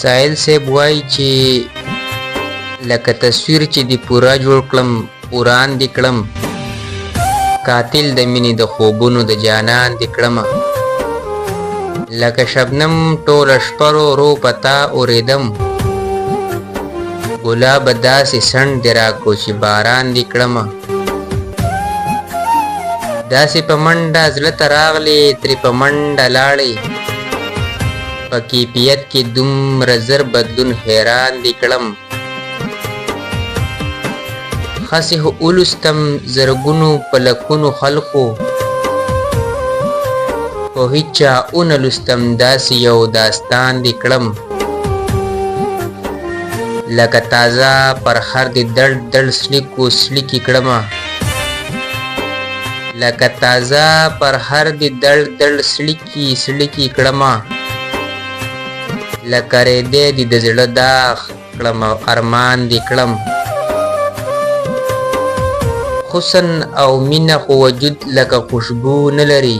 ساحل صاحب وایي چې لکه تصویر چې دی پورا جوړ کړم وران دی کړم قاتل د مینې د خوبونو د جانان دی کړم لکه شبنم ټوله شپه رو پتا اورېدم ګلاب داسې سڼ دی راکو چې باران دی کړم داسې په منډه زړه ته راغلې ترې په منډه لاړې په کیفیت کې دومره زر بدلون حیران دی کړم خسې خو ولوستم زرګونو په لکونو خلقو خو هیچا ونه لوستم داسې یو داستان دی کړم لکه تازه پر هر دی دړ دړ سلیکو سلیکي کړمه لکه تازه پر هر دی دړ دړ سلیکي سلیکي کړمه لکه ریدی دی د زړه داغ کړم او ارمان دی کړم حسن او مینه خو وجود لکه خوشبو نه لري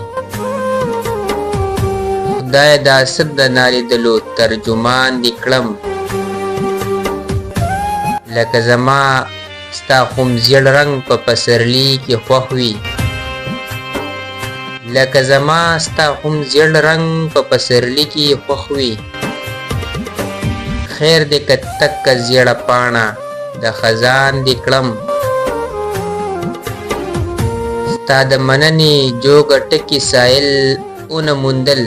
خدای دا څه د نالیدلو ترجمان دی کړم لکه زما ستا خم زیړ رنګ په پسرلي کې خوښ وي لکه زما ستا خم زیړ رنګ په پسرلي کې خوښ وي خیر دې که تکه زیړه پاڼه د خزان دی کړم ستا د مننې جوګه ټکي سایل ونه موندل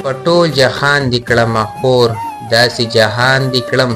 په ټول جهان دی کړمه خور داسې جهان دی کړم